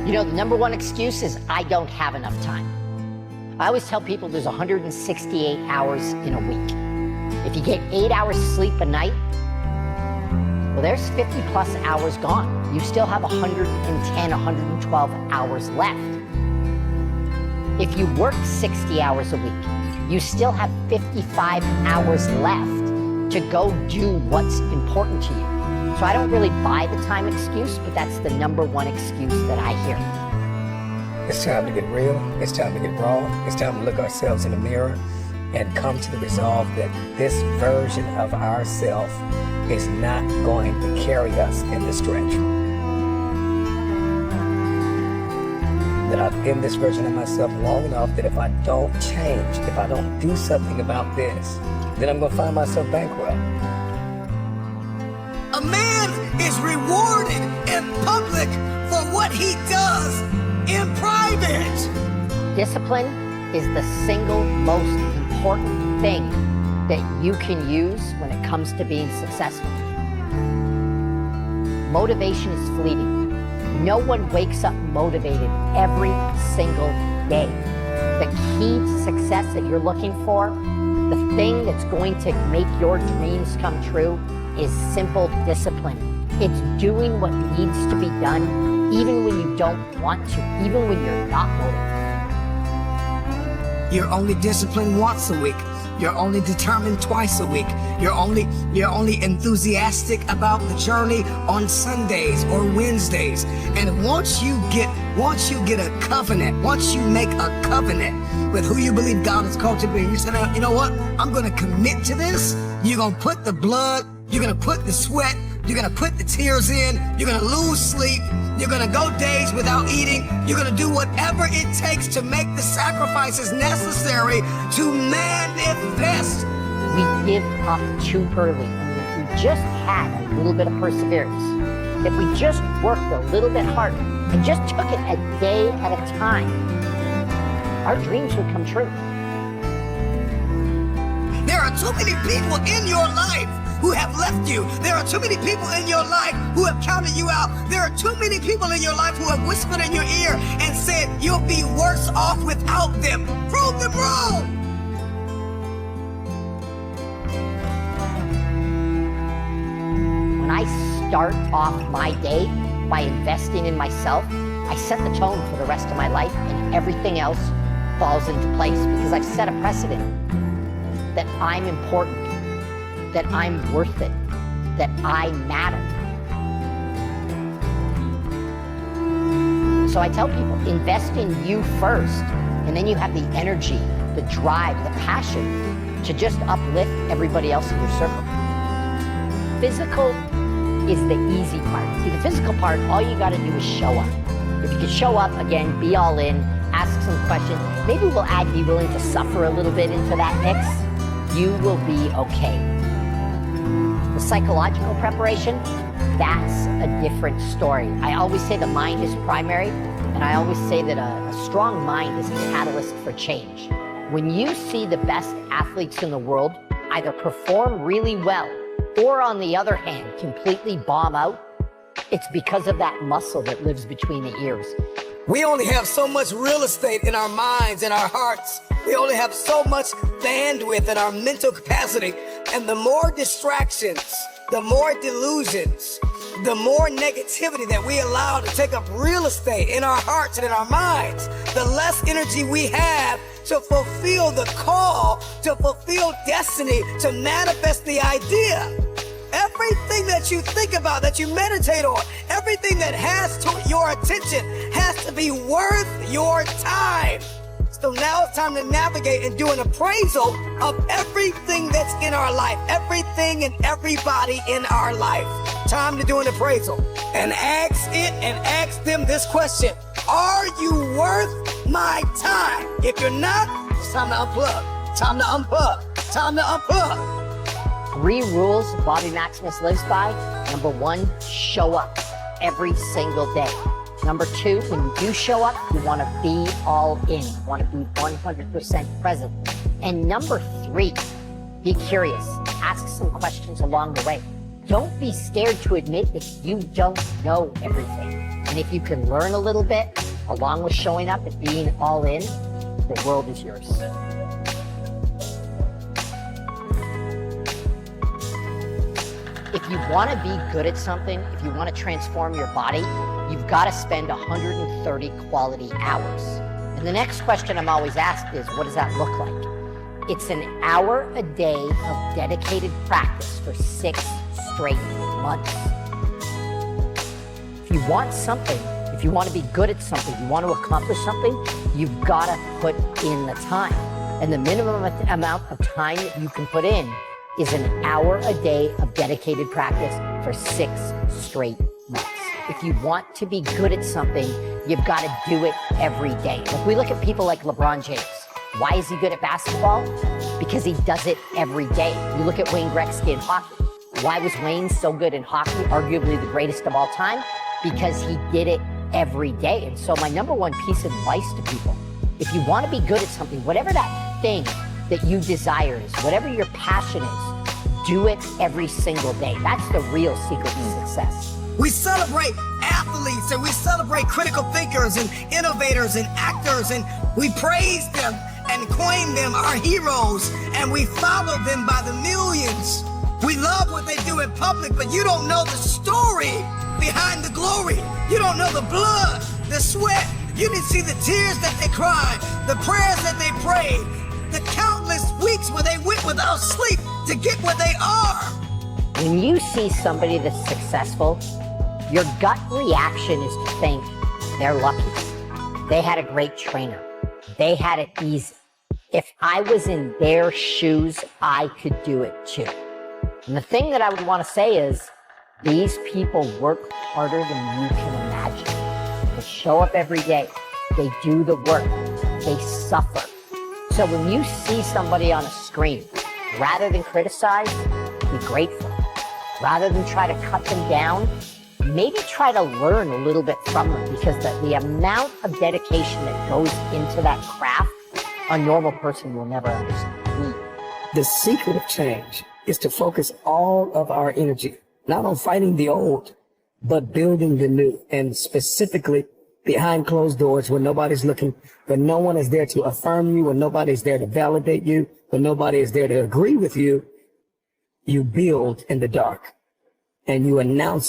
You know, the number one excuse is I don't have enough time. I always tell people there's 168 hours in a week. If you get 8 hours sleep a night, well, there's 50 plus hours gone. You still have 110, 112 hours left. If you work 60 hours a week, you still have 55 hours left to go do what's important to you. So I don't really buy the time excuse, but that's the number one excuse that I hear. It's time to get real. It's time to get raw. It's time to look ourselves in the mirror and come to the resolve that this version of ourselves is not going to carry us in the stretch. That I've been this version of myself long enough that if I don't change, if I don't do something about this, then I'm going to find myself bankrupt. A man is rewarded in public for what he does in private. Discipline is the single most important thing that you can use when it comes to being successful. Motivation is fleeting. No one wakes up motivated every single day. The key to success that you're looking for, the thing that's going to make your dreams come true, is simple discipline. It's doing what needs to be done, even when you don't want to, even when you're not motivated. You're only disciplined once a week. You're only determined twice a week. You're only enthusiastic about the journey on Sundays or Wednesdays. And once you get a covenant, once you make a covenant with who you believe God has called to be, you say, you know what? I'm going to commit to this. You're going to put the blood, you're going to put the sweat, you're going to put the tears in, you're going to lose sleep, you're going to go days without eating, you're going to do whatever it takes to make the sacrifices necessary to manifest. We give up too early. If we just had a little bit of perseverance, if we just worked a little bit harder and just took it a day at a time, our dreams would come true. There are too many people in your life who have left you. There are too many people in your life who have counted you out. There are too many people in your life who have whispered in your ear and said you'll be worse off without them. Prove them wrong. When I start off my day by investing in myself, I set the tone for the rest of my life, and everything else falls into place because I've set a precedent that I'm important, that I'm worth it, that I matter. So I tell people, invest in you first, and then you have the energy, the drive, the passion to just uplift everybody else in your circle. Physical is the easy part. See, the physical part, all you gotta do is show up. If you can show up, again, be all in, ask some questions. Maybe we'll add be willing to suffer a little bit into that mix. You will be okay. The psychological preparation, that's a different story. I always say the mind is primary, and I always say that a strong mind is a catalyst for change. When you see the best athletes in the world either perform really well or, on the other hand, completely bomb out, it's because of that muscle that lives between the ears. We only have so much real estate in our minds and our hearts. We only have so much bandwidth in our mental capacity. And the more distractions, the more delusions, the more negativity that we allow to take up real estate in our hearts and in our minds, the less energy we have to fulfill the call, to fulfill destiny, to manifest the idea. Everything that you think about, that you meditate on, everything that has to your attention has to be worth your time. So now it's time to navigate and do an appraisal of everything that's in our life, everything and everybody in our life. Time to do an appraisal and ask it and ask them this question: are you worth my time? If you're not, it's time to unplug. Time to unplug. Time to unplug. 3 rules Bobby Maximus lives by. Number 1, show up every single day. Number 2, when you do show up, you want to be all in. You want to be 100% present. And number 3, be curious. Ask some questions along the way. Don't be scared to admit that you don't know everything. And if you can learn a little bit, along with showing up and being all in, the world is yours. If you want to be good at something, if you want to transform your body, you've got to spend 130 quality hours. And the next question I'm always asked is, what does that look like? It's an hour a day of dedicated practice for 6 straight months. If you want something, if you want to be good at something, you want to accomplish something, you've got to put in the time. And the minimum amount of time that you can put in is an hour a day of dedicated practice for 6 straight months. If you want to be good at something, you've got to do it every day. Like we look at people like LeBron James. Why is he good at basketball? Because he does it every day. You look at Wayne Gretzky in hockey. Why was Wayne so good in hockey, arguably the greatest of all time? Because he did it every day. And so my number one piece of advice to people, if you want to be good at something, whatever that thing that you desire is, whatever your passion is, do it every single day. That's the real secret to success. We celebrate athletes and we celebrate critical thinkers and innovators and actors, and we praise them and coin them our heroes, and we follow them by the millions. We love what they do in public, but you don't know the story behind the glory. You don't know the blood, the sweat. You didn't see the tears that they cried, the prayers that they prayed, the countless weeks where they went without sleep to get where they are. When you see somebody that's successful, your gut reaction is to think they're lucky. They had a great trainer. They had it easy. If I was in their shoes, I could do it too. And the thing that I would want to say is, these people work harder than you can imagine. They show up every day. They do the work. They suffer. So when you see somebody on a screen, rather than criticize, be grateful. Rather than try to cut them down, maybe try to learn a little bit from them, because the amount of dedication that goes into that craft, a normal person will never understand. The secret of change is to focus all of our energy, not on fighting the old, but building the new, and specifically behind closed doors when nobody's looking, when no one is there to affirm you, when nobody's there to validate you, when nobody is there to agree with you. You build in the dark and you announce